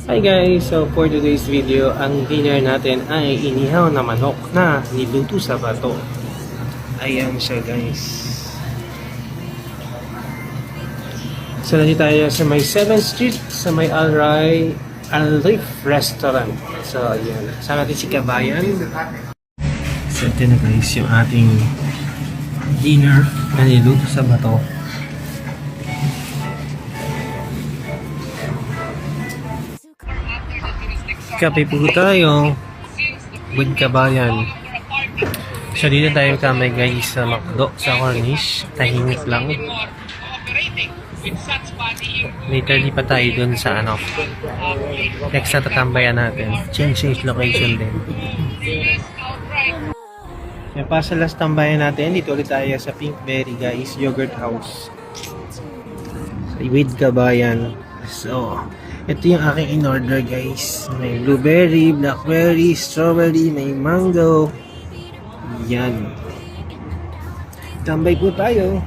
Hi guys! So for today's video, ang dinner natin ay inihaw na manok na niluto sa bato. Ayan siya guys. So nandito tayo sa may 7th Street, sa may Al-Rif Restaurant. So ayan, sama natin si Kabayan. So ito na guys yung ating dinner na niluto sa bato. Kape po tayo with Kabayan. So dito tayo kamay guys sa McDo sa Cornish. Tahimik lang. Later di pa tayo dun sa next na tatambayan natin. Change location din. Yan pa sa last tambayan natin. Dito ulit tayo sa Pinkberry guys. Yogurt House. With Kabayan. So ito yung aking in-order guys. May blueberry, blackberry, strawberry, may mango. Yan. Tambay po tayo.